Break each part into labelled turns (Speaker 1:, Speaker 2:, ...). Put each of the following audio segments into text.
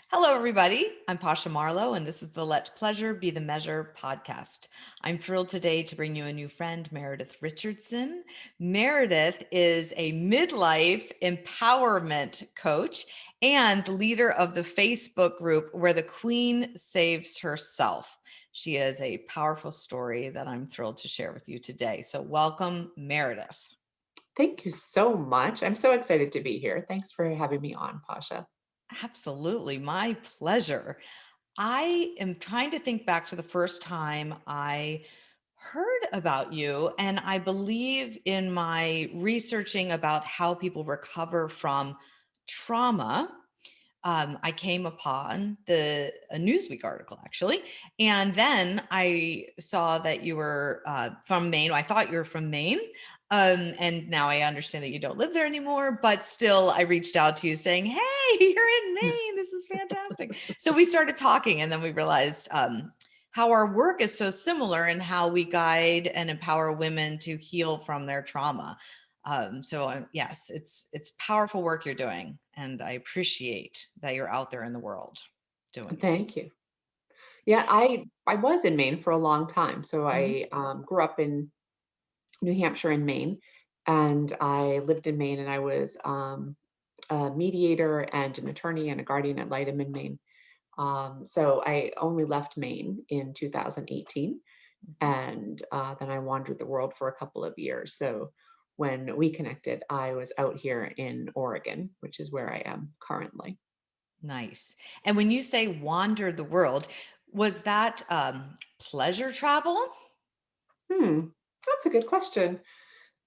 Speaker 1: Hello, everybody. I'm Pasha Marlowe, and this is the Let Pleasure Be the Measure podcast. I'm thrilled today to bring you a new friend, Meredith Richardson. Meredith is a midlife empowerment coach and the leader of the Facebook group where the Queen Saves Herself. She has a powerful story that I'm thrilled to share with you today. So, welcome, Meredith.
Speaker 2: Thank you so much. I'm so excited to be here. Thanks for having me on, Pasha.
Speaker 1: Absolutely, my pleasure. I am trying to think back to the first time I heard about you, and I believe in my researching about how people recover from trauma. I came upon a Newsweek article actually, and then I saw that you were from Maine. I thought you were from Maine, and now I understand that you don't live there anymore. But still, I reached out to you saying, "Hey, you're in Maine. This is fantastic." So we started talking, and then we realized how our work is so similar and how we guide and empower women to heal from their trauma. Yes, it's powerful work you're doing, and I appreciate that you're out there in the world doing it.
Speaker 2: Thank you. Yeah, I was in Maine for a long time. So
Speaker 1: Mhm.
Speaker 2: I grew up in New Hampshire and Maine, and I lived in Maine, and I was a mediator and an attorney and a guardian ad litem in Maine. So I only left Maine in 2018, and then I wandered the world for a couple of years. So when we connected, I was out here in Oregon, which is where I am currently.
Speaker 1: Nice. And when you say wander the world, was that pleasure travel?
Speaker 2: Hmm, that's a good question.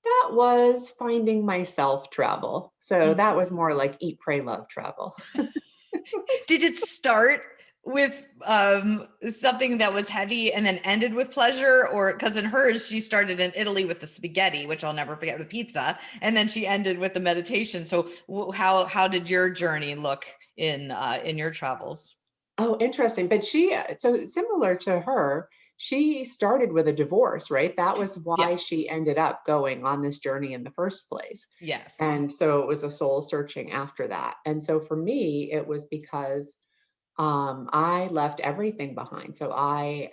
Speaker 2: That was finding myself travel. So that
Speaker 1: Mhm.
Speaker 2: was more like eat, pray, love travel.
Speaker 1: Did it start with something that was heavy and then ended with pleasure? Or because in hers, she started in Italy with the spaghetti, which I'll never forget, with pizza, and then she ended with the meditation. So how did your journey look in your travels?
Speaker 2: Oh, interesting. But so similar to her, she started with a divorce, right? That was why
Speaker 1: Yes.
Speaker 2: she ended up going on this journey in the first place.
Speaker 1: Yes.
Speaker 2: And so it was a soul searching after that. And so for me, it was because I left everything behind. So um,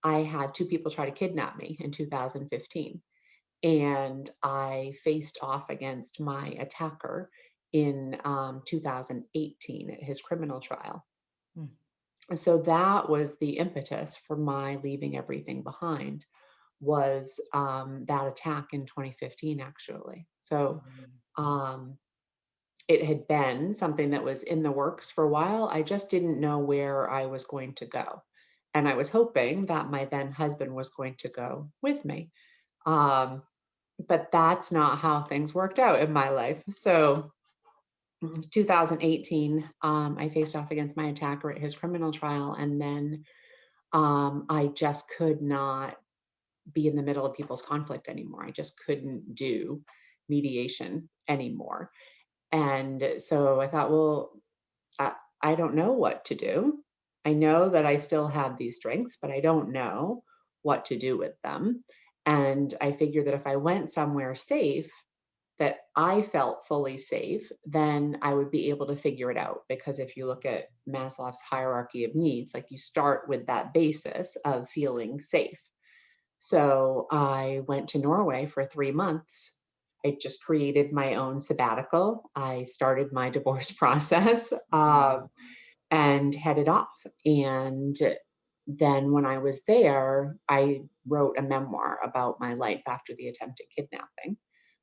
Speaker 2: I had two people try to kidnap me in 2015, and I faced off against my attacker in 2018 at his criminal trial.
Speaker 1: Mm.
Speaker 2: And so that was the impetus for my leaving everything behind, was that attack in 2015, actually. So
Speaker 1: Mm.
Speaker 2: um, it had been something that was in the works for a while. I just didn't know where I was going to go. And I was hoping that my then husband was going to go with me. Um, but that's not how things worked out in my life. So 2018, I faced off against my attacker at his criminal trial. And then I just could not be in the middle of people's conflict anymore. I just couldn't do mediation anymore. And so I thought, well, I, I don't know what to do. I know that I still have these strengths, but I don't know what to do with them. And I figured that if I went somewhere safe, that I felt fully safe, then I would be able to figure it out. Because if you look at Maslow's hierarchy of needs, like you start with that basis of feeling safe. So I went to Norway for 3 months. I just created my own sabbatical. I started my divorce process and headed off. And then when I was there, I wrote a memoir about my life after the attempted kidnapping.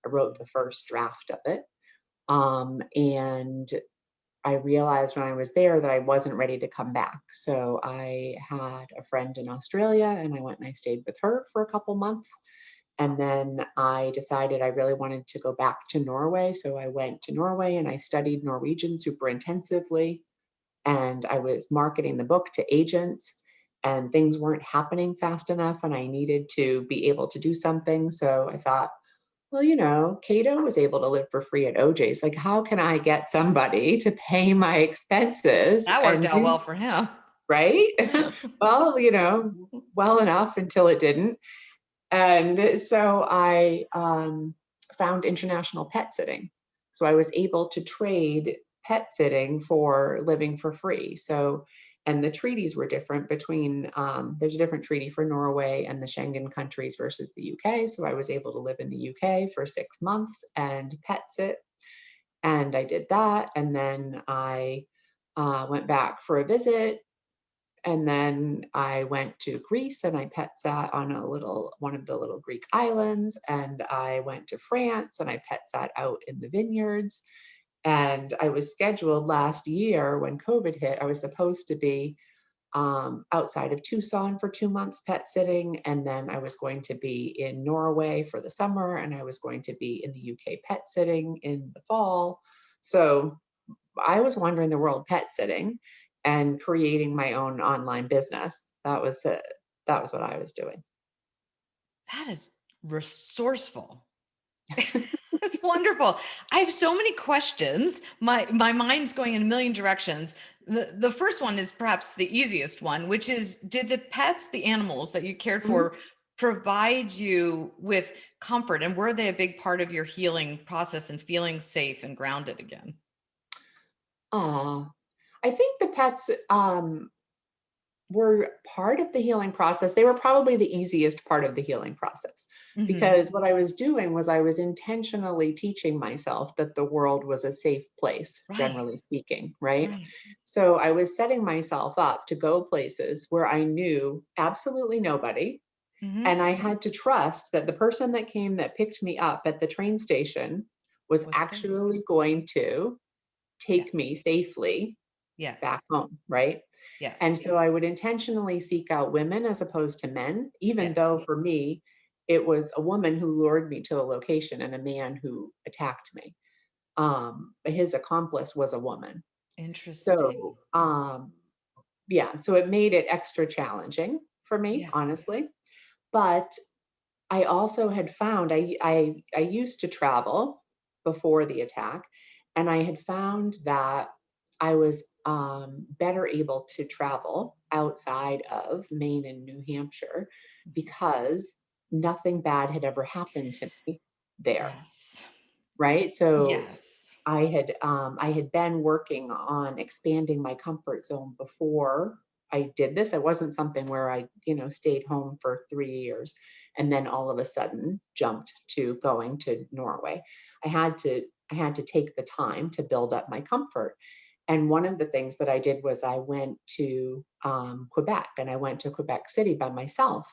Speaker 2: I wrote the first draft of it. And I realized when I was there that I wasn't ready to come back. So I had a friend in Australia, and I went and I stayed with her for a couple months. And then I decided I really wanted to go back to Norway. So I went to Norway and I studied Norwegian super intensively. And I was marketing the book to agents, and things weren't happening fast enough. And I needed to be able to do something. So I thought, well, Cato was able to live for free at OJ's. Like, how can I get somebody to pay my expenses
Speaker 1: That worked
Speaker 2: and
Speaker 1: out
Speaker 2: do
Speaker 1: well for him.
Speaker 2: right? Well, well enough until it didn't. And so I found international pet sitting. So I was able to trade pet sitting for living for free. So, and the treaties were different between, there's a different treaty for Norway and the Schengen countries versus the UK. So I was able to live in the UK for 6 months and pet sit. And I did that. And then I went back for a visit. And then I went to Greece and I pet sat on one of the little Greek islands. And I went to France and I pet sat out in the vineyards. And I was scheduled last year when COVID hit, I was supposed to be outside of Tucson for 2 months pet sitting. And then I was going to be in Norway for the summer. And I was going to be in the UK pet sitting in the fall. So I was wandering the world pet sitting and creating my own online business. That was it. That was what I was doing.
Speaker 1: That is resourceful. That's wonderful. I have so many questions. My mind's going in a million directions. The first one is perhaps the easiest one, which is, did the pets, the animals that you cared
Speaker 2: Mhm.
Speaker 1: for, provide you with comfort? And were they a big part of your healing process and feeling safe and grounded again?
Speaker 2: Uh, I think the pets were part of the healing process. They were probably the easiest part of the healing process
Speaker 1: Hmm.
Speaker 2: because what I was doing was I was intentionally teaching myself that the world was a safe place,
Speaker 1: Right,
Speaker 2: generally speaking, right?
Speaker 1: right.
Speaker 2: So I was setting myself up to go places where I knew absolutely nobody.
Speaker 1: Hmm.
Speaker 2: And I had to trust that the person that came that picked me up at the train station was
Speaker 1: Was safe.
Speaker 2: actually going to take
Speaker 1: Yes,
Speaker 2: me safely
Speaker 1: yes,
Speaker 2: back home, right? And
Speaker 1: yes,
Speaker 2: so I would intentionally seek out women as opposed to men, even
Speaker 1: yes.
Speaker 2: though for me, it was a woman who lured me to a location and a man who attacked me. But his accomplice was a woman.
Speaker 1: Interesting.
Speaker 2: So, yeah, so it made it extra challenging for me,
Speaker 1: Yeah.
Speaker 2: honestly. But I also had found I used to travel before the attack, and I had found that I was better able to travel outside of Maine and New Hampshire because nothing bad had ever happened to me there,
Speaker 1: Yes.
Speaker 2: right? So
Speaker 1: Yes.
Speaker 2: I had been working on expanding my comfort zone before I did this. It wasn't something where I, stayed home for 3 years and then all of a sudden jumped to going to Norway. I had to take the time to build up my comfort. And one of the things that I did was I went to Quebec and I went to Quebec City by myself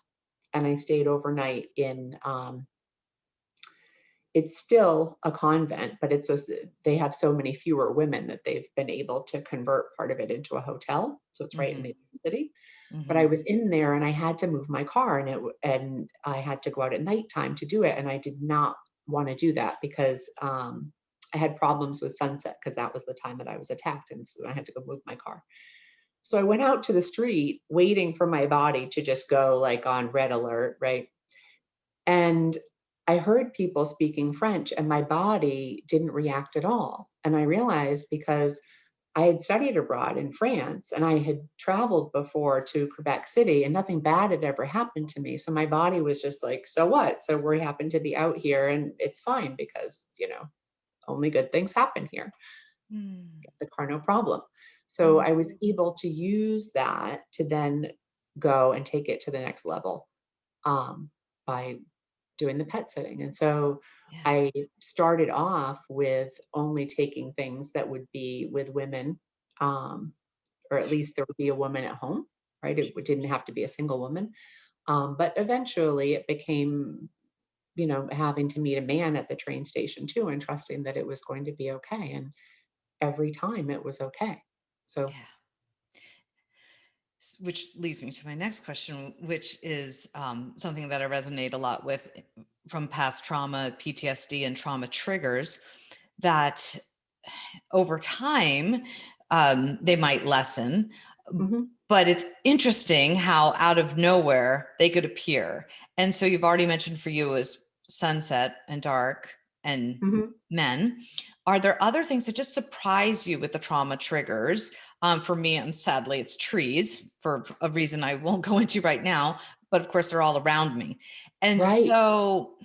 Speaker 2: and I stayed overnight in it's still a convent, but they have so many fewer women that they've been able to convert part of it into a hotel. So it's right in
Speaker 1: Hmm.
Speaker 2: the city. But I
Speaker 1: Hmm.
Speaker 2: was in there and I had to move my car and I had to go out at nighttime to do it. And I did not want to do that because I had problems with sunset because that was the time that I was attacked. And so I had to go move my car. So I went out to the street waiting for my body to just go like on red alert, right? And I heard people speaking French and my body didn't react at all. And I realized because I had studied abroad in France and I had traveled before to Quebec City and nothing bad had ever happened to me. So my body was just like, so what? So we happen to be out here and it's fine because, only good things happen here.
Speaker 1: Mm.
Speaker 2: The car, no problem. So
Speaker 1: Mm.
Speaker 2: I was able to use that to then go and take it to the next level by doing the pet sitting. And so
Speaker 1: Yeah.
Speaker 2: I started off with only taking things that would be with women, um, or at least there would be a woman at home, right? It didn't have to be a single woman. But eventually it became, having to meet a man at the train station too and trusting that it was going to be okay. And every time it was okay. So,
Speaker 1: Yeah. Which leads me to my next question, which is something that I resonate a lot with from past trauma, PTSD, and trauma triggers that over time they might lessen.
Speaker 2: mhm,
Speaker 1: But it's interesting how out of nowhere they could appear. And so you've already mentioned for you is sunset and dark and
Speaker 2: mhm.
Speaker 1: men. Are there other things that just surprise you with the trauma triggers? For me, and sadly, it's trees for a reason I won't go into right now. But of course, they're all around me. And
Speaker 2: Right.
Speaker 1: so,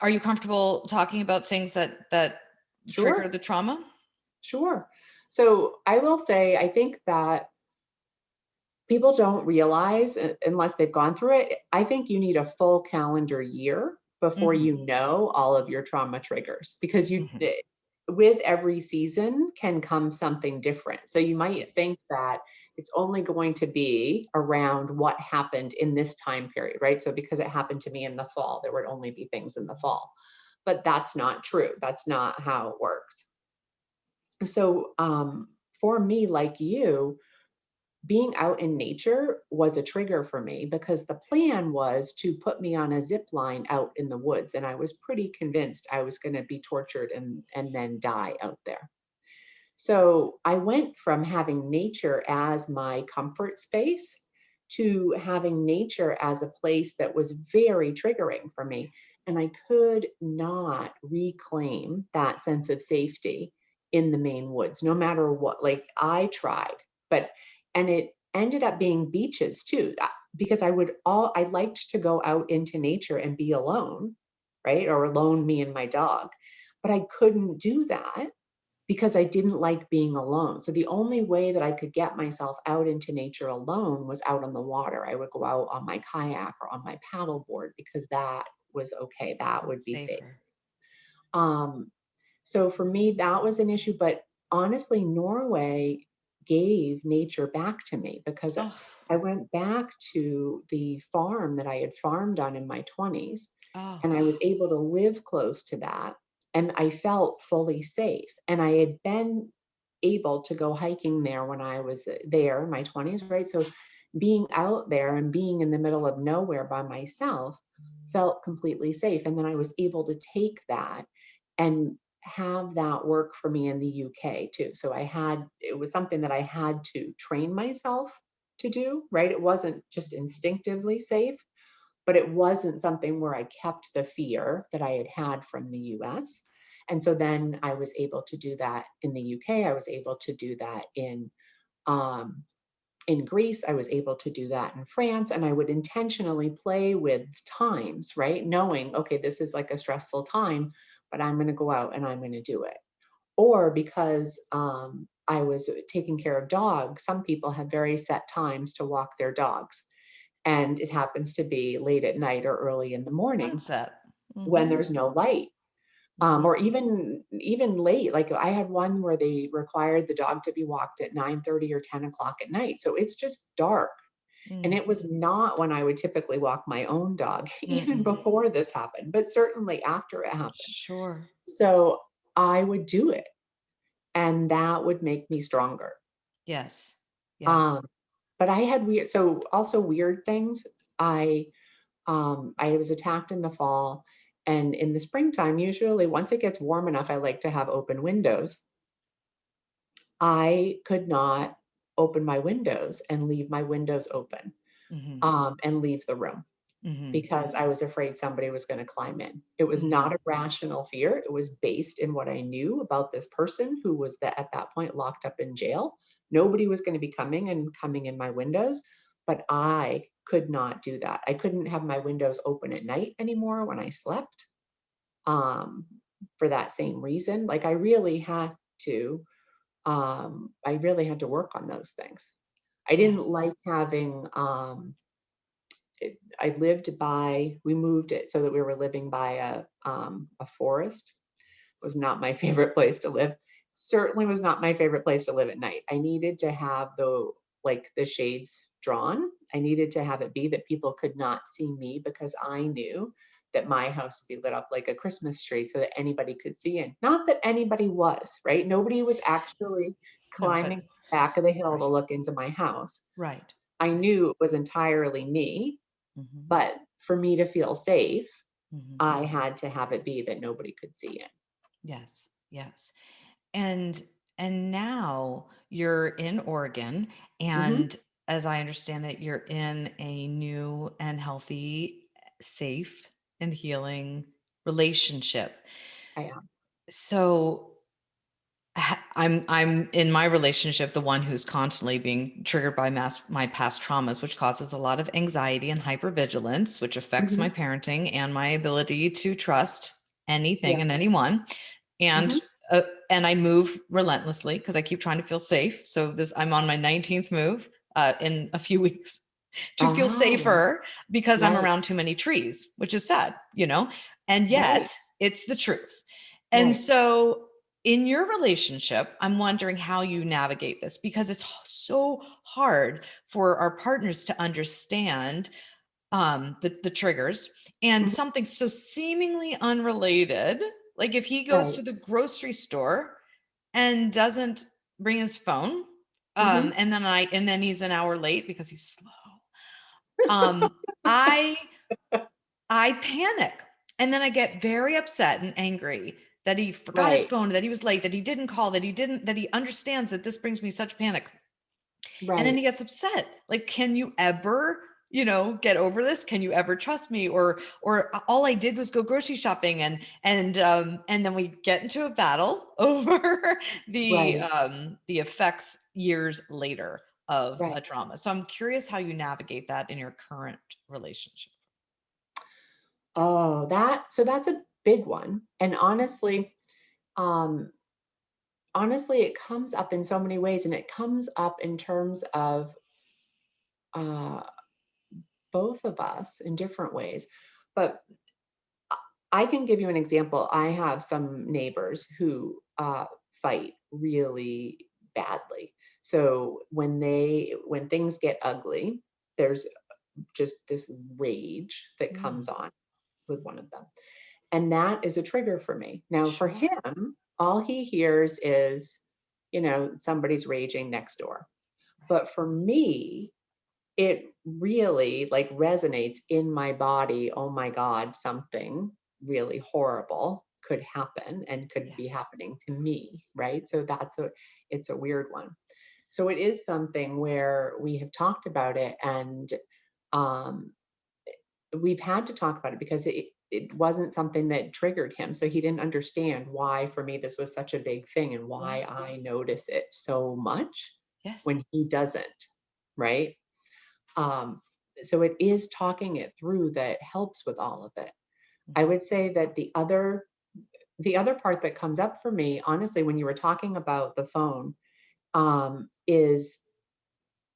Speaker 1: are you comfortable talking about things that trigger
Speaker 2: Sure.
Speaker 1: the trauma?
Speaker 2: Sure. So I will say, I think that people don't realize unless they've gone through it. I think you need a full calendar year before
Speaker 1: Hmm.
Speaker 2: you know all of your trauma triggers, because
Speaker 1: Hmm.
Speaker 2: with every season can come something different. So you might
Speaker 1: Yes.
Speaker 2: think that it's only going to be around what happened in this time period, right? So because it happened to me in the fall, there would only be things in the fall. But that's not true. That's not how it works. So for me, like you, being out in nature was a trigger for me because the plan was to put me on a zip line out in the woods. And I was pretty convinced I was going to be tortured and then die out there. So I went from having nature as my comfort space to having nature as a place that was very triggering for me. And I could not reclaim that sense of safety in the Maine woods, no matter what. Like I tried, but, and it ended up being beaches too, because I liked to go out into nature and be alone, right? Or alone, me and my dog. But I couldn't do that because I didn't like being alone. So the only way that I could get myself out into nature alone was out on the water. I would go out on my kayak or on my paddleboard because that was okay. That would be safe.
Speaker 1: Safer.
Speaker 2: Um, so for me, that was an issue. But honestly, Norway gave nature back to me because
Speaker 1: Oh,
Speaker 2: I went back to the farm that I had farmed on in my 20s,
Speaker 1: oh,
Speaker 2: and I was able to live close to that. And I felt fully safe. And I had been able to go hiking there when I was there in my 20s, right? So being out there and being in the middle of nowhere by myself felt completely safe. And then I was able to take that and have that work for me in the UK too. So it was something that I had to train myself to do, right? It wasn't just instinctively safe, but it wasn't something where I kept the fear that I had had from the US. And so then I was able to do that in the UK. I was able to do that um, in Greece. I was able to do that in France. And I would intentionally play with times, right? Knowing, okay, this is like a stressful time, but I'm going to go out and I'm going to do it. Or because I was taking care of dogs, some people have very set times to walk their dogs. And it happens to be late at night or early in the morning
Speaker 1: sunset.
Speaker 2: when
Speaker 1: Hmm.
Speaker 2: there's no light.
Speaker 1: Hmm.
Speaker 2: Or even late. Like I had one where they required the dog to be walked at 9:30 or 10 o'clock at night. So it's just dark. And
Speaker 1: Mm.
Speaker 2: it was not when I would typically walk my own dog, even
Speaker 1: Mm-mm.
Speaker 2: before this happened, but certainly after it happened.
Speaker 1: Sure.
Speaker 2: So I would do it, and that would make me stronger.
Speaker 1: Yes. Yes.
Speaker 2: Um, but I had so also weird things. I I was attacked in the fall, and in the springtime, usually once it gets warm enough, I like to have open windows. I could not open my windows and leave my windows open,
Speaker 1: Hmm.
Speaker 2: and leave the room
Speaker 1: Hmm.
Speaker 2: because I was afraid somebody was going to climb in. It was
Speaker 1: Hmm.
Speaker 2: not a rational fear. It was based in what I knew about this person who was at that point locked up in jail. Nobody was going to be coming in my windows, but I could not do that. I couldn't have my windows open at night anymore when I slept, um, for that same reason. Like to, I really had to work on those things. I didn't
Speaker 1: Yes.
Speaker 2: like having, I lived by, we moved it so that we were living by a forest. Was not my favorite place to live. Certainly was not my favorite place to live at night. I needed to have the shades drawn. I needed to have it be that people could not see me because I knew that my house would be lit up like a Christmas tree so that anybody could see in. Not that anybody was, right? Nobody was actually
Speaker 1: No, but
Speaker 2: climbing the back of the hill to
Speaker 1: right.
Speaker 2: look into my house.
Speaker 1: Right.
Speaker 2: I
Speaker 1: Right.
Speaker 2: knew it was entirely me,
Speaker 1: Hmm.
Speaker 2: but for me to feel safe,
Speaker 1: Hmm.
Speaker 2: I had to have it be that nobody could see in.
Speaker 1: Yes. Yes. And now you're in Oregon,
Speaker 2: Mhm.
Speaker 1: and as I understand it, you're in a new and healthy, safe and healing relationship.
Speaker 2: I am.
Speaker 1: So I'm in my relationship the one who's constantly being triggered by my past traumas, which causes a lot of anxiety and hypervigilance, which affects my
Speaker 2: Mhm.
Speaker 1: parenting and my ability to trust anything
Speaker 2: Yeah.
Speaker 1: and anyone. And
Speaker 2: Mhm.
Speaker 1: and I move relentlessly because I keep trying to feel safe. So I'm on my 19th move in a few weeks to feel
Speaker 2: Oh,
Speaker 1: safer because I'm
Speaker 2: right,
Speaker 1: around too many trees, which is sad, and
Speaker 2: right,
Speaker 1: yet it's the truth. And
Speaker 2: right.
Speaker 1: so in your relationship, I'm wondering how you navigate this because it's so hard for our partners to understand the triggers and
Speaker 2: Mhm.
Speaker 1: something so seemingly unrelated. Like if he goes
Speaker 2: Right.
Speaker 1: to the grocery store and doesn't bring his phone,
Speaker 2: Mhm.
Speaker 1: and then he's an hour late because he's slow. Um, I I panic. And then I get very upset and angry that he forgot his
Speaker 2: Right,
Speaker 1: phone, that he was late, that he didn't call, that he understands that this brings me such panic. And then he
Speaker 2: right,
Speaker 1: gets upset. Like, can you ever, get over this? Can you ever trust me? Or all I did was go grocery shopping, and then we get into a battle over
Speaker 2: right,
Speaker 1: the effects years later of
Speaker 2: right.
Speaker 1: a trauma. So I'm curious how you navigate that in your current relationship.
Speaker 2: Oh, that's a big one. And um, honestly, it comes up in so many ways, and it comes up in terms of uh, both of us in different ways. But I can give you an example. I have some neighbors who fight really badly. So when things get ugly, there's just this rage that comes
Speaker 1: Mm,
Speaker 2: on with one of them. And that is a trigger for me. Now, for
Speaker 1: sure.
Speaker 2: him, all he hears is, somebody's raging next door.
Speaker 1: Right.
Speaker 2: But for me, it really like resonates in my body. Oh my God, something really horrible could happen and could be
Speaker 1: Yes.
Speaker 2: happening to me, right? So it's a weird one. So it is something where we have talked about it, and um, we've had to talk about it because it wasn't something that triggered him. So he didn't understand why, for me, this was such a big thing and
Speaker 1: Yeah.
Speaker 2: why I notice it so much
Speaker 1: Yes.
Speaker 2: when he doesn't, right? Um, so it is talking it through that helps with all of it. I
Speaker 1: Mhm.
Speaker 2: would say that the other part that comes up for me, honestly, when you were talking about the phone, is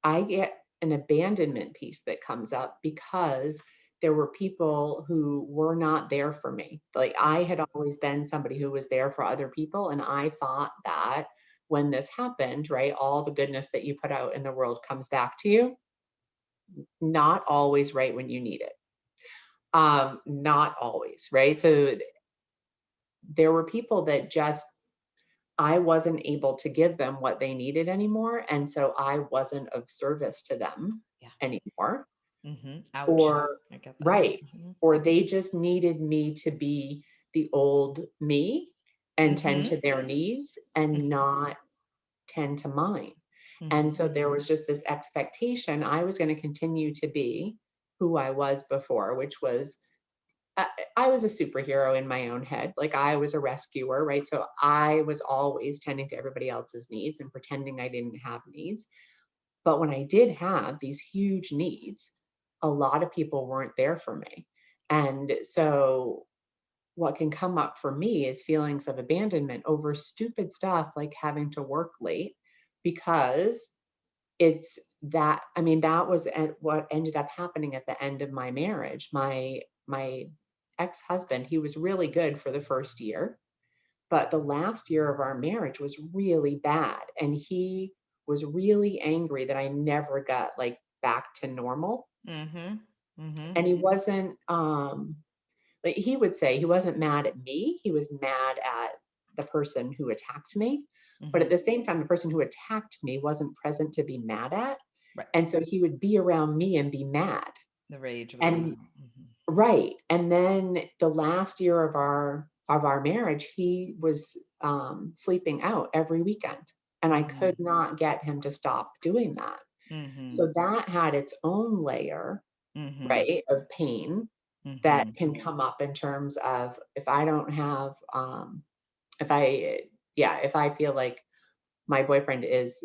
Speaker 2: I get an abandonment piece that comes up because there were people who were not there for me. Like I had always been somebody who was there for other people. And I thought that when this happened, right, all the goodness that you put out in the world comes back to you, not always right when you need it. Not always, right? So there were people that just I wasn't able to give them what they needed anymore. And so I wasn't of service to them
Speaker 1: Yeah.
Speaker 2: anymore.
Speaker 1: Ouch.
Speaker 2: Or,
Speaker 1: I get that.
Speaker 2: right.
Speaker 1: Mhm.
Speaker 2: Or they just needed me to be the old me and tend
Speaker 1: Mhm.
Speaker 2: to their needs and
Speaker 1: Mhm.
Speaker 2: not tend to mine. And
Speaker 1: Mhm.
Speaker 2: so there was just this expectation I was going to continue to be who I was before, which was I, I was a superhero in my own head. Like I was a rescuer, right? So I was always tending to everybody else's needs and pretending I didn't have needs. But when I did have these huge needs, a lot of people weren't there for me. And so what can come up for me is feelings of abandonment over stupid stuff like having to work late because it's that I mean that was what ended up happening at the end of my marriage. My ex-husband, he was really good for the first year, but the last year of our marriage was really bad, and he was really angry that I never got like back to normal.
Speaker 1: Mhm. Mhm.
Speaker 2: And he wasn't like he would say he wasn't mad at me, he was mad at the person who attacked me. But at
Speaker 1: Mhm.
Speaker 2: the same time, the person who attacked me wasn't present to be mad at.
Speaker 1: Right.
Speaker 2: And so he would be around me and be mad.
Speaker 1: The rage would come
Speaker 2: And
Speaker 1: out. Mhm.
Speaker 2: right. And then the last year of our marriage, he was sleeping out every weekend. And I could
Speaker 1: Mm.
Speaker 2: not get him to stop doing that.
Speaker 1: Mhm.
Speaker 2: So that had its own layer,
Speaker 1: Mhm.
Speaker 2: right, of pain that
Speaker 1: Mhm.
Speaker 2: can come up in terms of if I don't have, if I, yeah, if I feel like my boyfriend is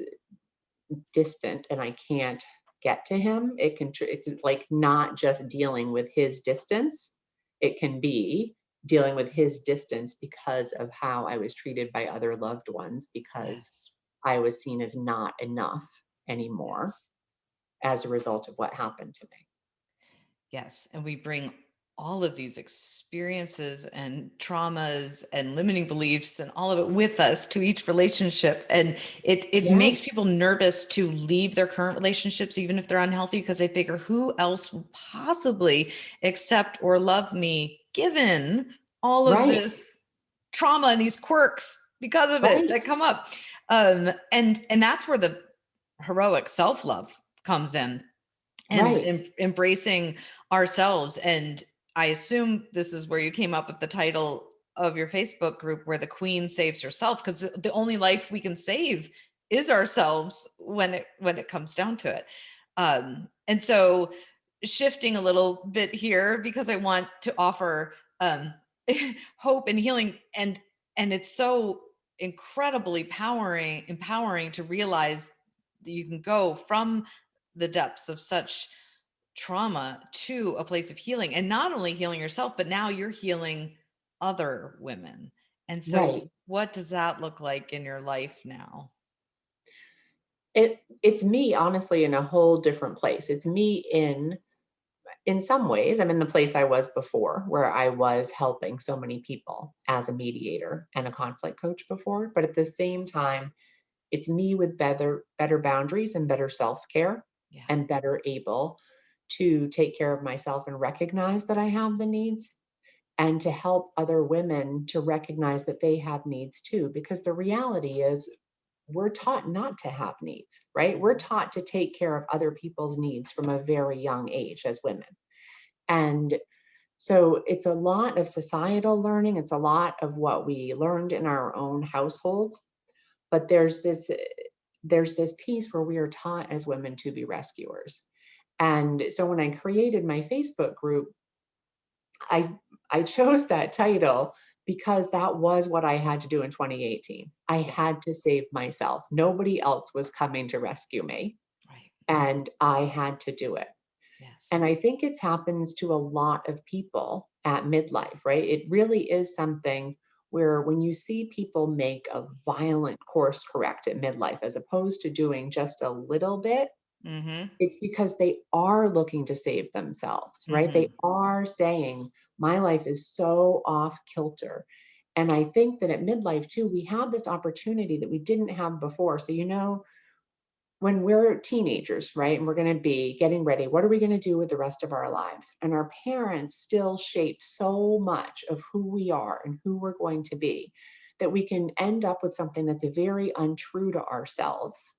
Speaker 2: distant and I can't get to him, it's like not just dealing with his distance. It can be dealing with his distance because of how I was treated by other loved ones, because
Speaker 1: Yes.
Speaker 2: I was seen as not enough anymore
Speaker 1: Yes.
Speaker 2: as a result of what happened to me.
Speaker 1: Yes. And we bring all of these experiences and traumas and limiting beliefs and all of it with us to each relationship. And it makes
Speaker 2: Yes.
Speaker 1: people nervous to leave their current relationships, even if they're unhealthy, because they figure who else will possibly accept or love me given all of
Speaker 2: Right.
Speaker 1: this trauma and these quirks because of it
Speaker 2: Right.
Speaker 1: that come up. And that's where the heroic self-love comes in, and
Speaker 2: Right.
Speaker 1: embracing ourselves. And I assume this is where you came up with the title of your Facebook group, where the queen saves herself, because the only life we can save is ourselves when it comes down to it. And so shifting a little bit here, because I want to offer hope and healing, and it's so incredibly empowering to realize that you can go from the depths of such trauma to a place of healing, and not only healing yourself, but now you're healing other women. And so
Speaker 2: Right.
Speaker 1: what does that look like in your life now?
Speaker 2: It's me honestly in a whole different place. It's me in some ways, I'm in the place I was before, where I was helping so many people as a mediator and a conflict coach before. But at the same time, it's me with better boundaries and better self-care,
Speaker 1: Yeah.
Speaker 2: and better able to take care of myself and recognize that I have the needs, and to help other women to recognize that they have needs too. Because the reality is, we're taught not to have needs, right? We're
Speaker 1: Mhm.
Speaker 2: taught to take care of other people's needs from a very young age as women. And so it's a lot of societal learning. It's a lot of what we learned in our own households. But there's this piece where we are taught as women to be rescuers. And so when I created my Facebook group, I I chose that title because that was what I had to do in 2018. I
Speaker 1: Yes.
Speaker 2: had to save myself. Nobody else was coming to rescue me,
Speaker 1: Right.
Speaker 2: and I had to do it.
Speaker 1: Yes.
Speaker 2: And I think it happens to a lot of people at midlife, right? It really is something where when you see people make a violent course correct at midlife, as opposed to doing just a little bit,
Speaker 1: Mhm.
Speaker 2: it's because they are looking to save themselves, right? They
Speaker 1: Mhm.
Speaker 2: are saying, my life is so off kilter. And I think that at midlife too, we have this opportunity that we didn't have before. So, when we're teenagers, right, and we're going to be getting ready, what are we going to do with the rest of our lives? And our parents still shape so much of who we are and who we're going to be, that we can end up with something that's very untrue to ourselves,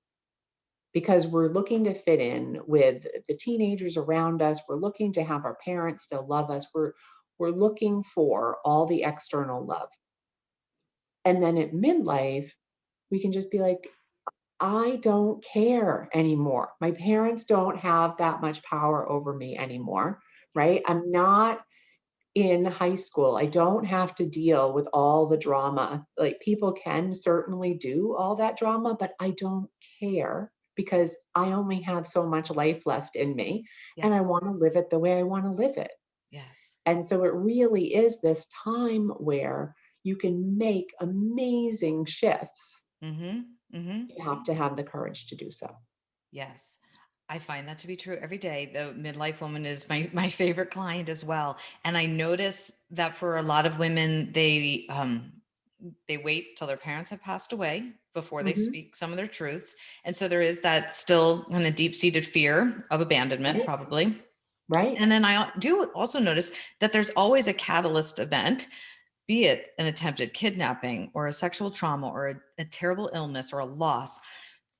Speaker 2: because we're looking to fit in with the teenagers around us. We're looking to have our parents still love us. We're looking for all the external love. And then at midlife, we can just be like, I don't care anymore. My parents don't have that much power over me anymore, right? I'm not in high school. I don't have to deal with all the drama. Like, people can certainly do all that drama, but I don't care, because I only have so much life left in me, and I
Speaker 1: Yes.
Speaker 2: want to live it the way I want to live it.
Speaker 1: Yes.
Speaker 2: And so it really is this time where you can make amazing shifts.
Speaker 1: Mhm. Mhm.
Speaker 2: You have to have the courage to do so.
Speaker 1: Yes. I find that to be true every day. The midlife woman is my favorite client as well. And I notice that for a lot of women, they wait till their parents have passed away before they
Speaker 2: Mhm.
Speaker 1: speak some of their truths. And so there is that still kind of deep-seated fear of abandonment,
Speaker 2: Right,
Speaker 1: probably.
Speaker 2: right,
Speaker 1: And then I do also notice that there's always a catalyst event, be it an attempted kidnapping or a sexual trauma or a terrible illness or a loss.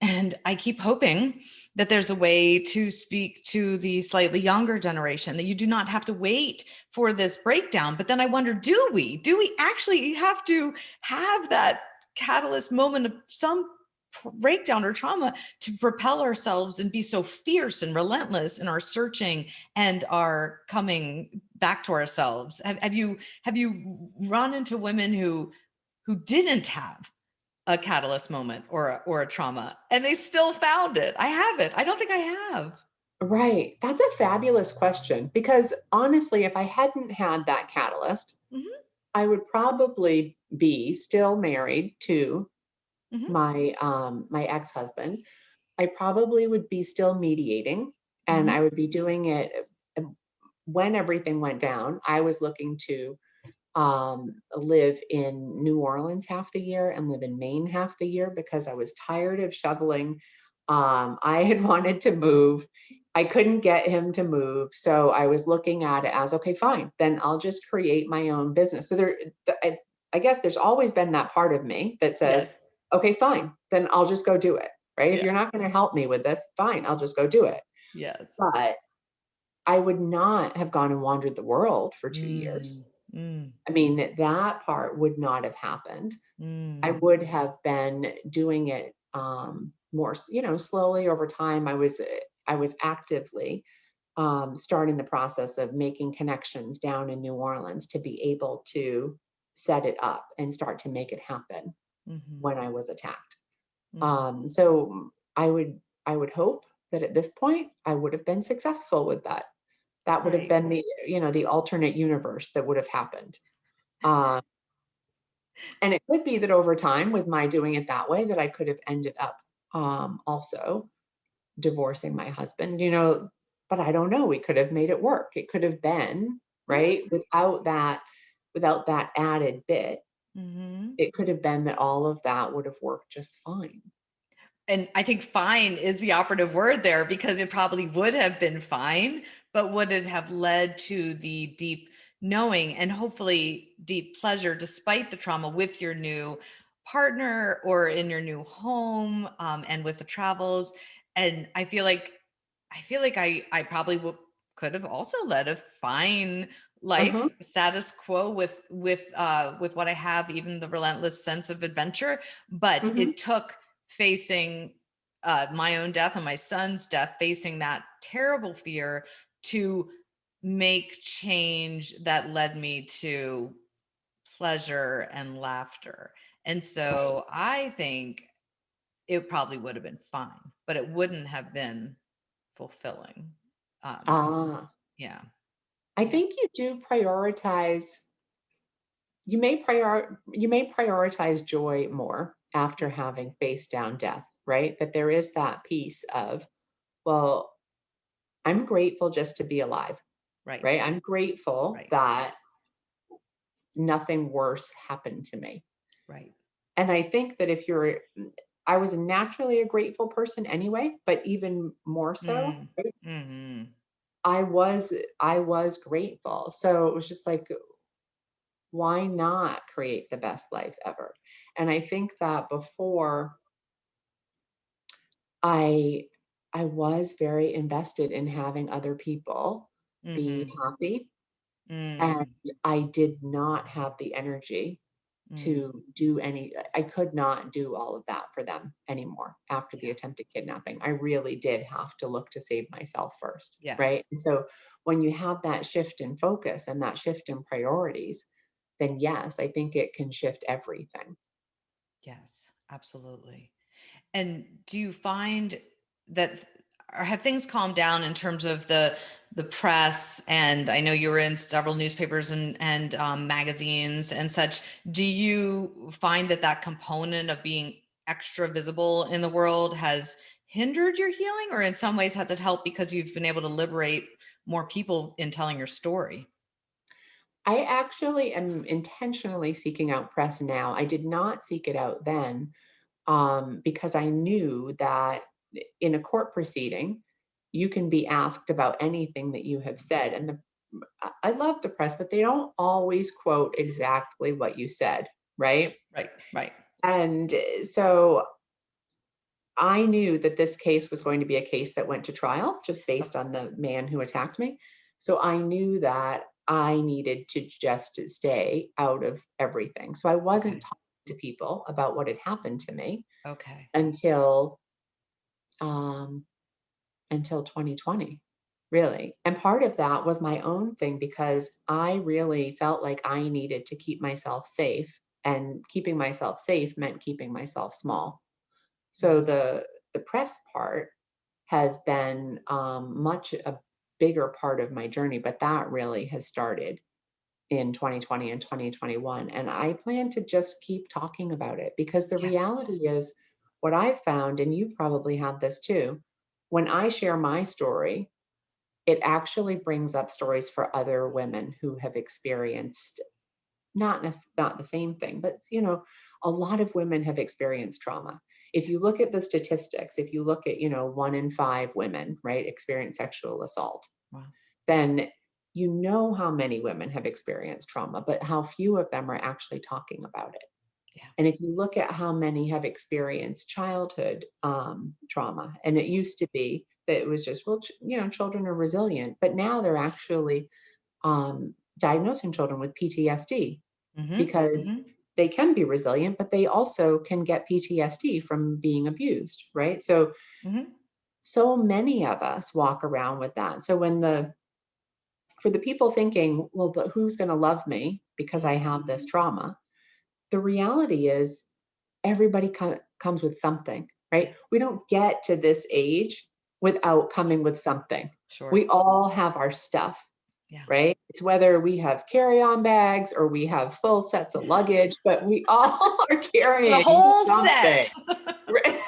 Speaker 1: And I keep hoping that there's a way to speak to the slightly younger generation, that you do not have to wait for this breakdown. But then I wonder, do we? Do we actually have to have that catalyst moment of some breakdown or trauma to propel ourselves and be so fierce and relentless in our searching and our coming back to ourselves? Have you run into women who didn't have a catalyst moment or a trauma and they still found it? I haven't. I don't think I have.
Speaker 2: right. That's a fabulous question, because honestly, if I hadn't had that catalyst,
Speaker 1: Mhm.
Speaker 2: I would probably be still married to
Speaker 1: Mhm,
Speaker 2: my ex-husband. I probably would be still mediating, and
Speaker 1: mhm,
Speaker 2: I would be doing it uh, when everything went down. I was looking to live in New Orleans half the year and live in Maine half the year because I was tired of shoveling. I had wanted to move. I couldn't get him to move. So I was looking at it as, okay, fine, then I'll just create my own business. So I guess there's always been that part of me that says,
Speaker 1: yes,
Speaker 2: okay, fine, then I'll just go do it. Right. If
Speaker 1: yes,
Speaker 2: you're not going to help me with this, fine, I'll just go do it.
Speaker 1: yes.
Speaker 2: But I would not have gone and wandered the world for 2 years.
Speaker 1: Mm, mm,
Speaker 2: I mean, that part would not have happened. I
Speaker 1: mm,
Speaker 2: would have been doing it, more, slowly over time. I was actively, starting the process of making connections down in New Orleans to be able to set it up and start to make it happen
Speaker 1: mhm,
Speaker 2: when I was attacked.
Speaker 1: mhm.
Speaker 2: So I would hope that at this point I would have been successful with that. That would have
Speaker 1: Right.
Speaker 2: been the alternate universe that would have happened. Um, And it could be that over time, with my doing it that way, that I could have ended up, also divorcing my husband, but I don't know. We could have made it work. It could have been,
Speaker 1: Yeah.
Speaker 2: right? Without that added bit,
Speaker 1: Mhm.
Speaker 2: it could have been that all of that would have worked just fine.
Speaker 1: And I think fine is the operative word there because it probably would have been fine, but would it have led to the deep knowing and hopefully deep pleasure despite the trauma with your new partner or in your new home, and with the travels? And I feel like I probably could have also led a fine life,
Speaker 2: Uh-huh.
Speaker 1: status quo with what I have, even the relentless sense of adventure. But
Speaker 2: Mhm.
Speaker 1: it took facing my own death and my son's death, facing that terrible fear to make change that led me to pleasure and laughter. And
Speaker 2: Right.
Speaker 1: so I think it probably would have been fine, but it wouldn't have been fulfilling. Um,
Speaker 2: Ah,
Speaker 1: yeah,
Speaker 2: I
Speaker 1: yeah.
Speaker 2: think you may prioritize joy more after having faced down death, right? That there is that piece of, well, I'm grateful just to be alive,
Speaker 1: Right,
Speaker 2: right? I'm grateful
Speaker 1: right,
Speaker 2: that nothing worse happened to me.
Speaker 1: right.
Speaker 2: And I think that I was naturally a grateful person anyway, but even more so,
Speaker 1: Mm,
Speaker 2: right?
Speaker 1: mhm.
Speaker 2: I was grateful. So it was just like, why not create the best life ever? And I think that before I I was very invested in having other people be
Speaker 1: Mhm.
Speaker 2: happy, and
Speaker 1: Mm,
Speaker 2: I did not have the energy
Speaker 1: mm.
Speaker 2: to do I could not do all of that for them anymore after the
Speaker 1: Yeah.
Speaker 2: attempted kidnapping. I really did have to look to save myself first, right?
Speaker 1: Yes.
Speaker 2: And so when you have that shift in focus and that shift in priorities, then yes, I think it can shift everything.
Speaker 1: Yes, absolutely. And do you find that, or have things calmed down in terms of the press? And I know you were in several newspapers and magazines and such. Do you find that that component of being extra visible in the world has hindered your healing, or in some ways has it helped because you've been able to liberate more people in telling your story?
Speaker 2: I actually am intentionally seeking out press now. I did not seek it out then, because I knew that in a court proceeding, you can be asked about anything that you have said. And I love the press, but they don't always quote exactly what you said, right?
Speaker 1: Right, right.
Speaker 2: And so I knew that this case was going to be a case that went to trial just based on the man who attacked me. So I knew that I needed to just stay out of everything. So I wasn't
Speaker 1: Okay.
Speaker 2: talking to people about what had happened to me
Speaker 1: Okay.
Speaker 2: until um, until 2020, really. And part of that was my own thing because I really felt like I needed to keep myself safe, and keeping myself safe meant keeping myself small. So
Speaker 1: Mhm.
Speaker 2: the press part has been much a bigger part of my journey, but that really has started in 2020 and 2021. And I plan to just keep talking about it because the
Speaker 1: Yeah.
Speaker 2: reality is what I've found, and you probably have this too, when I share my story, it actually brings up stories for other women who have experienced not the same thing, but a lot of women have experienced trauma. If you look at the statistics, if you look at, 1 in 5 women, right, experience sexual assault,
Speaker 1: Wow.
Speaker 2: then you know how many women have experienced trauma, but how few of them are actually talking about it.
Speaker 1: Yeah.
Speaker 2: And if you look at how many have experienced childhood trauma, and it used to be that it was just, well, children are resilient, but now they're actually diagnosing children with PTSD
Speaker 1: Mm-hmm.
Speaker 2: because
Speaker 1: Mm-hmm.
Speaker 2: they can be resilient, but they also can get PTSD from being abused, right? So,
Speaker 1: Mm-hmm.
Speaker 2: so many of us walk around with that. So for the people thinking, well, but who's going to love me because I have this trauma? The reality is everybody comes with something, right?
Speaker 1: Yes.
Speaker 2: We don't get to this age without coming with something.
Speaker 1: Sure.
Speaker 2: We all have our stuff,
Speaker 1: Yeah.
Speaker 2: right? It's whether we have carry-on bags or we have full sets of luggage, but we all are
Speaker 1: The
Speaker 2: carrying
Speaker 1: whole
Speaker 2: something,
Speaker 1: set.
Speaker 2: right?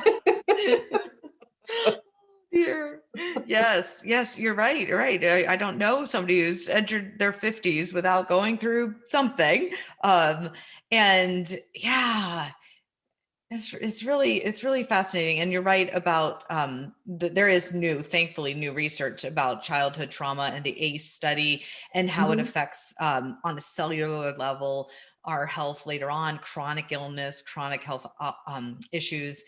Speaker 1: Dear. Yes, yes, you're right. You're right. I don't know somebody who's entered their 50s without going through something. Um, and yeah, it's really fascinating, and you're right about there is thankfully new research about childhood trauma and the ACE study and how it
Speaker 2: Mhm.
Speaker 1: affects on a cellular level our health later on, chronic illness, chronic health issues.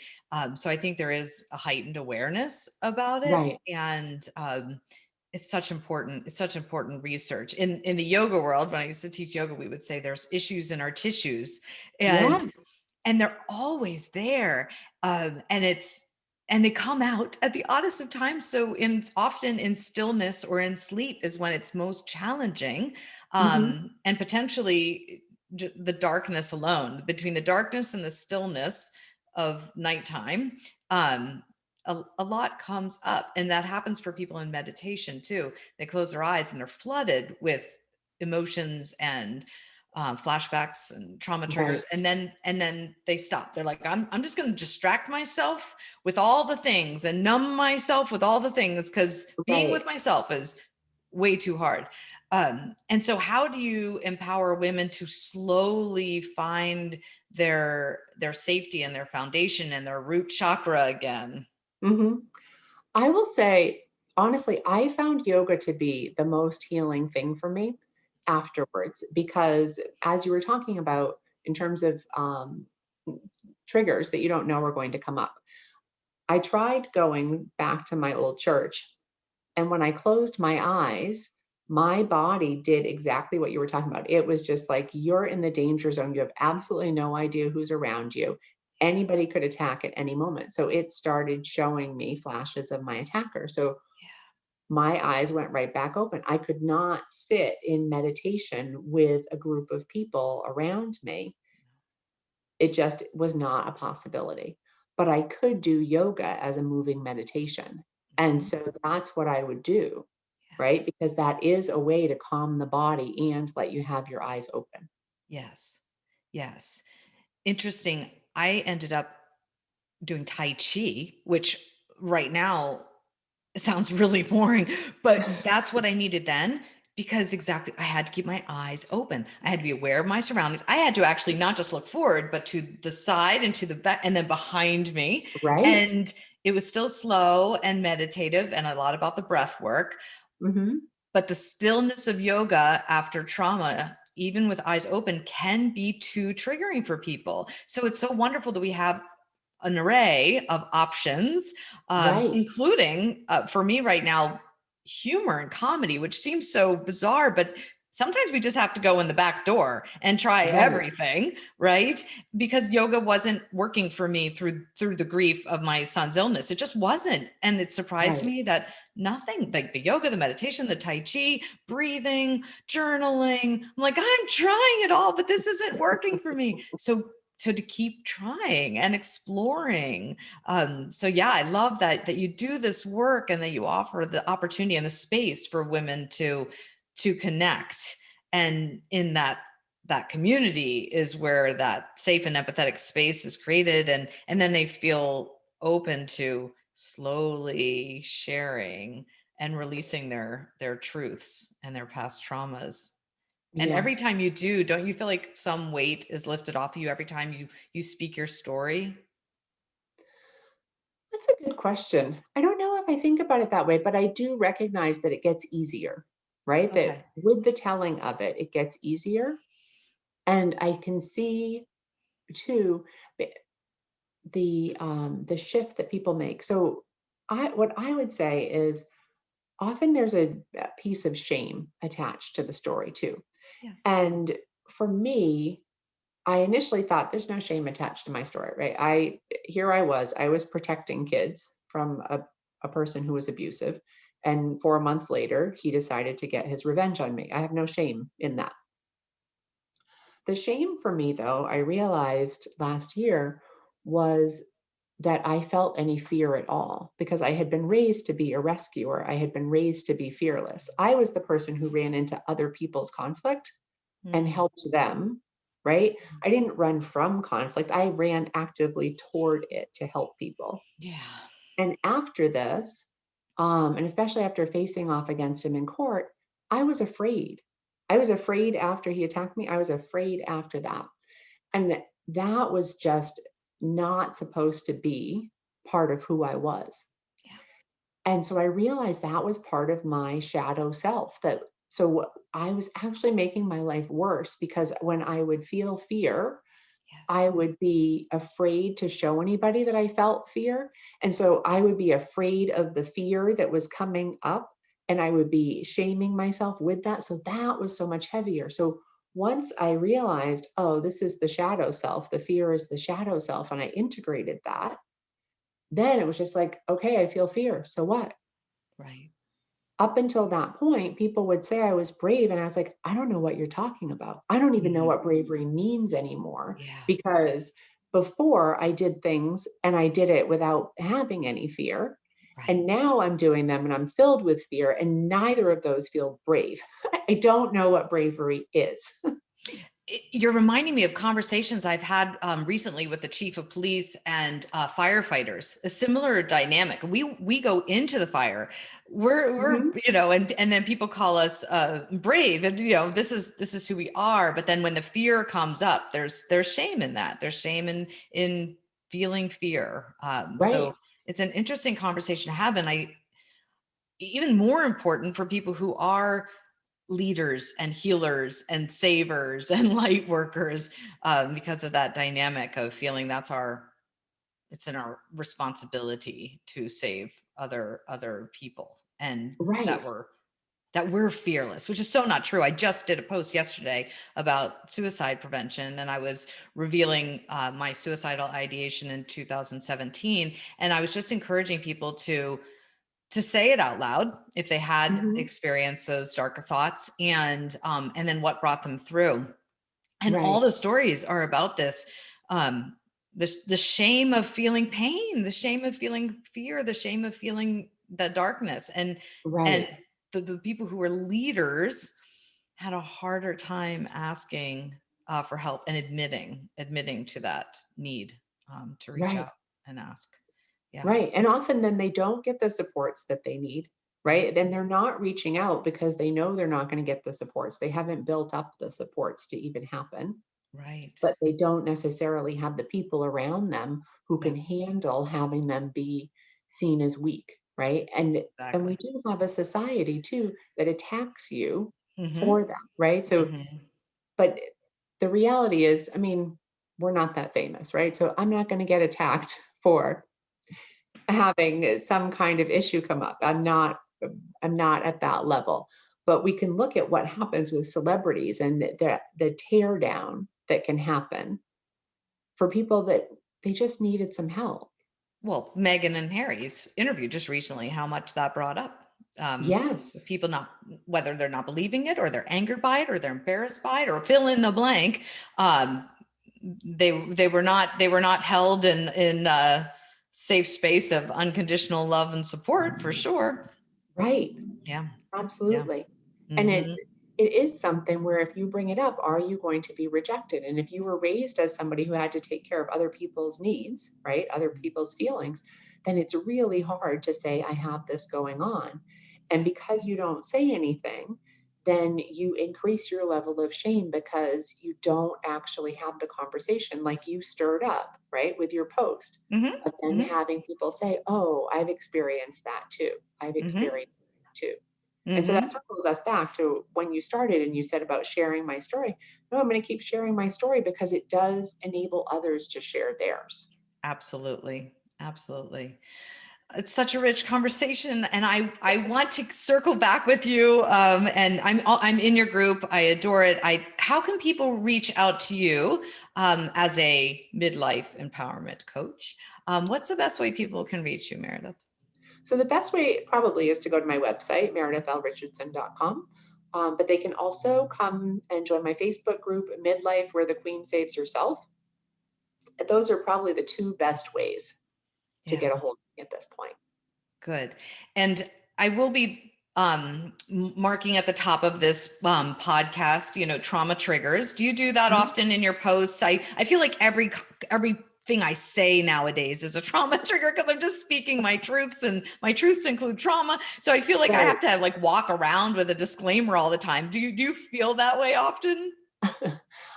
Speaker 1: So I think there is a heightened awareness about it,
Speaker 2: Right.
Speaker 1: and it's such important research in the yoga world. When I used to teach yoga, we would say there's issues in our tissues, and
Speaker 2: Yes.
Speaker 1: they're always there. And they come out at the oddest of times. So often in stillness or in sleep is when it's most challenging.
Speaker 2: Mhm.
Speaker 1: And potentially the darkness alone, between the darkness and the stillness of nighttime, a lot comes up. And that happens for people in meditation too. They close their eyes and they're flooded with emotions and flashbacks and trauma
Speaker 2: Right.
Speaker 1: triggers, and then they stop. They're like, I'm just going to distract myself with all the things and numb myself with all the things, because being with
Speaker 2: Right.
Speaker 1: myself is way too hard. And so how do you empower women to slowly find their safety and their foundation and their root chakra again?
Speaker 2: Mhm. I will say, honestly, I found yoga to be the most healing thing for me afterwards because as you were talking about in terms of triggers that you don't know are going to come up, I tried going back to my old church. And when I closed my eyes, my body did exactly what you were talking about. It was just like you're in the danger zone. You have absolutely no idea who's around you. Anybody could attack at any moment. So it started showing me flashes of my attacker. So my eyes went right back open. I could not sit in meditation with a group of people around me. It just was not a possibility. But I could do yoga as a moving meditation. And
Speaker 1: Mhm.
Speaker 2: so that's what I would do,
Speaker 1: Yeah.
Speaker 2: right? Because that is a way to calm the body and let you have your eyes open.
Speaker 1: Yes. Yes. Interesting. I ended up doing Tai Chi, which right now sounds really boring, but that's what I needed then, because exactly I had to keep my eyes open. I had to be aware of my surroundings. I had to actually not just look forward, but to the side and to the back and then behind me.
Speaker 2: Right?
Speaker 1: And it was still slow and meditative and a lot about the breath work,
Speaker 2: Hmm.
Speaker 1: but the stillness of yoga after trauma, even with eyes open, can be too triggering for people. So it's so wonderful that we have an array of options,
Speaker 2: Right.
Speaker 1: including for me right now, humor and comedy, which seems so bizarre, but sometimes we just have to go in the back door and try
Speaker 2: Right.
Speaker 1: everything, right? Because yoga wasn't working for me through the grief of my son's illness. It just wasn't. And it surprised
Speaker 2: Right.
Speaker 1: me that nothing like the yoga, the meditation, the Tai Chi, breathing, journaling. I'm like, I'm trying it all, but this isn't working for me. So to keep trying and exploring. So yeah, I love that you do this work and that you offer the opportunity and the space for women to connect And in that community is where that safe and empathetic space is created, and then they feel open to slowly sharing and releasing their truths and their past traumas. And every
Speaker 2: Yes.
Speaker 1: time you do, don't you feel like some weight is lifted off of you every time you speak your story?
Speaker 2: That's a good question. I don't know if I think about it that way, but I do recognize that it gets easier, right? That
Speaker 1: Okay.
Speaker 2: with the telling of it, it gets easier. And I can see too the the shift that people make. So what I would say is often there's a piece of shame attached to the story too.
Speaker 1: Yeah.
Speaker 2: And for me, I initially thought there's no shame attached to my story, right? I was protecting kids from a person who was abusive. And 4 months later, he decided to get his revenge on me. I have no shame in that. The shame for me, though, I realized last year was that I felt any fear at all because I had been raised to be a rescuer. I had been raised to be fearless. I was the person who ran into other people's conflict and
Speaker 1: Mm.
Speaker 2: helped them, right? I didn't run from conflict. I ran actively toward it to help people.
Speaker 1: Yeah.
Speaker 2: And after this, and especially after facing off against him in court, I was afraid. I was afraid after he attacked me. I was afraid after that. And that was just not supposed to be part of who I was.
Speaker 1: Yeah.
Speaker 2: And so I realized that was part of my shadow self that so I was actually making my life worse because when I would feel fear,
Speaker 1: Yes.
Speaker 2: I would be afraid to show anybody that I felt fear. And so I would be afraid of the fear that was coming up and I would be shaming myself with that. So that was so much heavier. So once I realized, oh, this is the shadow self, the fear is the shadow self, and I integrated that, then it was just like, okay, I feel fear. So what?
Speaker 1: Right.
Speaker 2: Up until that point, people would say I was brave, and I was like, "I don't know what you're talking about. I don't even know
Speaker 1: Mhm.
Speaker 2: what bravery means anymore."
Speaker 1: Yeah.
Speaker 2: Because before I did things and I did it without having any fear, and
Speaker 1: Right.
Speaker 2: now I'm doing them and I'm filled with fear, and neither of those feel brave. I don't know what bravery is.
Speaker 1: You're reminding me of conversations I've had recently with the chief of police and firefighters. A similar dynamic. We go into the fire. We're
Speaker 2: Mhm.
Speaker 1: and then people call us brave, and this is who we are. But then when the fear comes up, there's shame in that. There's shame in feeling fear. So
Speaker 2: Right.
Speaker 1: it's an interesting conversation to have, and even more important for people who are leaders and healers and savers and light workers, because of that dynamic of feeling it's in our responsibility to save other people, and
Speaker 2: Right.
Speaker 1: that we're fearless, which is so not true. I just did a post yesterday about suicide prevention, and I was revealing my suicidal ideation in 2017, and I was just encouraging people to say it out loud if they had
Speaker 2: Mhm.
Speaker 1: experienced those darker thoughts, and then what brought them through. And all
Speaker 2: Right.
Speaker 1: the stories are about this, um the shame of feeling pain, the shame of feeling fear, the shame of feeling the darkness, and
Speaker 2: Right.
Speaker 1: the people who were leaders had a harder time asking for help and admitting to that need, to reach
Speaker 2: Right.
Speaker 1: out and ask. Yeah.
Speaker 2: Right, and often then they don't get the supports that they need,
Speaker 1: Yeah.
Speaker 2: right? Then they're not reaching out because they know they're not gonna get the supports. They haven't built up the supports to even happen,
Speaker 1: Right.
Speaker 2: but they don't necessarily have the people around them who
Speaker 1: Yeah.
Speaker 2: can handle having them be seen as weak, right? And we
Speaker 1: Exactly.
Speaker 2: do have a society too that attacks you
Speaker 1: Mhm.
Speaker 2: for that, right? So,
Speaker 1: Mhm.
Speaker 2: but the reality is, I mean, we're not that famous, right? So I'm not gonna get attacked for having some kind of issue come up. I'm not at that level. But we can look at what happens with celebrities and the tear down that can happen for people that they just needed some help.
Speaker 1: Well, Meghan and Harry's interview just recently, how much that brought up. With
Speaker 2: Yes.
Speaker 1: people not, whether they're not believing it or they're angered by it or they're embarrassed by it or fill in the blank. Um, they were not held in a safe space of unconditional love and support for sure.
Speaker 2: Right.
Speaker 1: Yeah. Yeah.
Speaker 2: Absolutely. And
Speaker 1: Mhm.
Speaker 2: it is something where if you bring it up, are you going to be rejected? And if you were raised as somebody who had to take care of other people's needs, right, other people's feelings, then it's really hard to say, I have this going on. And because you don't say anything, then you increase your level of shame because you don't actually have the conversation like you stirred up, right, with your post.
Speaker 1: Hmm.
Speaker 2: But then
Speaker 1: Hmm.
Speaker 2: having people say, oh, I've experienced that too. I've
Speaker 1: Hmm.
Speaker 2: experienced that too. And so that
Speaker 1: Hmm.
Speaker 2: circles us back to when you started and you said about sharing my story. No, I'm going to keep sharing my story because it does enable others to share theirs.
Speaker 1: Absolutely. Absolutely. It's such a rich conversation, and I want to circle back with you. And I'm in your group. I adore it. How can people reach out to you as a midlife empowerment coach? What's the best way people can reach you, Meredith?
Speaker 2: So the best way probably is to go to my website, meredithlrichardson.com. But they can also come and join my Facebook group, Midlife, where the Queen Saves Herself. Those are probably the two best ways to
Speaker 1: Yeah.
Speaker 2: get a hold of me at this point.
Speaker 1: Good. And I will be marking at the top of this podcast, trauma triggers. Do you do that
Speaker 2: Mhm.
Speaker 1: often in your posts? I feel like everything I say nowadays is a trauma trigger because I'm just speaking my truths, and my truths include trauma. So I feel like I
Speaker 2: Right.
Speaker 1: have to like walk around with a disclaimer all the time. Do you feel that way often?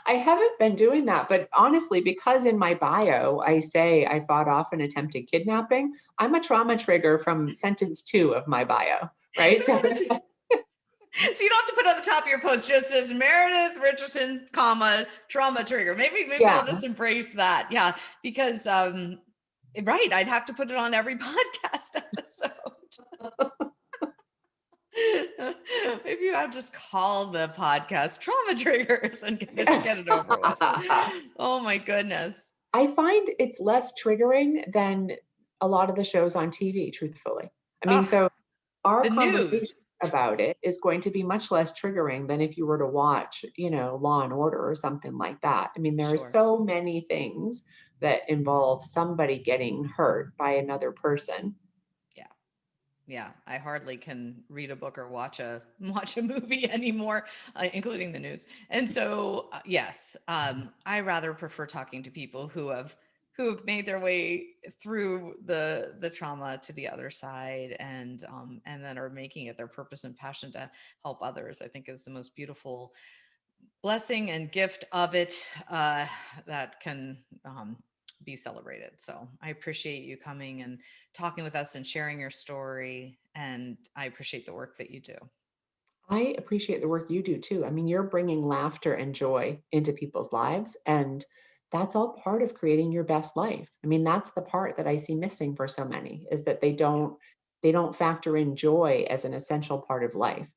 Speaker 2: I haven't been doing that, but honestly, because in my bio I say I fought off an attempted kidnapping, I'm a trauma trigger from sentence 2 of my bio, right? So
Speaker 1: So you don't have to put on the top of your post, just says Meredith Richardson, comma, trauma trigger. Maybe I'll
Speaker 2: yeah.
Speaker 1: just embrace that. Yeah, because right, I'd have to put it on every podcast episode. Maybe I'll just call the podcast trauma triggers and get it over with. Oh my goodness.
Speaker 2: I find it's less triggering than a lot of the shows on TV, truthfully. I mean,
Speaker 1: Oh,
Speaker 2: so our
Speaker 1: the
Speaker 2: conversation
Speaker 1: news.
Speaker 2: about it is going to be much less triggering than if you were to watch, Law and Order or something like that. I mean, there are
Speaker 1: Sure.
Speaker 2: so many things that involve somebody getting hurt by another person.
Speaker 1: Yeah. Yeah, I hardly can read a book or watch a movie anymore, including the news. And so, yes, I rather prefer talking to people who have made their way through the trauma to the other side, and then are making it their purpose and passion to help others. I think is the most beautiful blessing and gift of it, that can be celebrated. So I appreciate you coming and talking with us and sharing your story. And I appreciate the work that you do.
Speaker 2: I appreciate the work you do too. I mean, you're bringing laughter and joy into people's lives, and that's all part of creating your best life. I mean, that's the part that I see missing for so many is that they don't factor in joy as an essential part of life.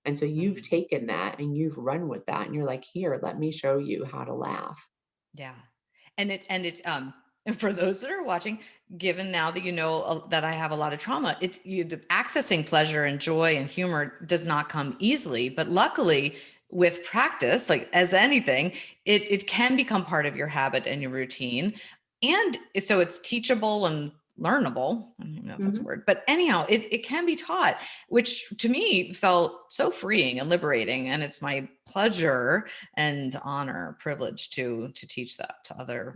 Speaker 2: And so you've
Speaker 1: Mhm.
Speaker 2: taken that and you've run with that and you're like, "Here, let me show you how to laugh."
Speaker 1: Yeah. And it's and for those that are watching, given now that you know that I have a lot of trauma, accessing pleasure and joy and humor does not come easily, but luckily with practice, like as anything, it can become part of your habit and your routine. And so it's teachable and learnable. I don't know if that's a
Speaker 2: Mhm.
Speaker 1: word, but anyhow, it can be taught, which to me felt so freeing and liberating. And it's my pleasure and honor, privilege to teach that to other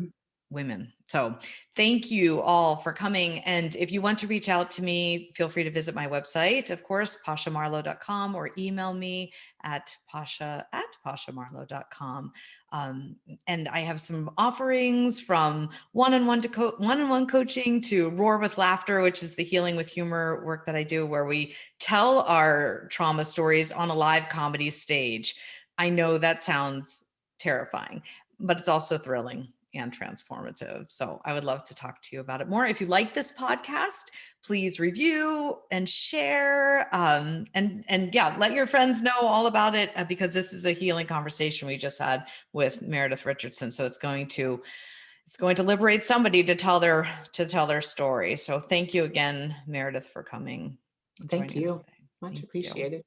Speaker 1: women. So thank you all for coming. And if you want to reach out to me, feel free to visit my website, of course, pashamarlow.com, or email me at pashamarlow.com. Um, and I have some offerings from one-on-one coaching to Roar with Laughter, which is the healing with humor work that I do, where we tell our trauma stories on a live comedy stage. I know that sounds terrifying, but it's also thrilling and transformative. So I would love to talk to you about it more. If you like this podcast, please review and share, and yeah, let your friends know all about it, because this is a healing conversation we just had with Meredith Richardson. So it's going to liberate somebody to tell their story. So thank you again, Meredith, for coming and
Speaker 2: Thank
Speaker 1: joining us
Speaker 2: you.
Speaker 1: today.
Speaker 2: Much
Speaker 1: Thank you.
Speaker 2: appreciated.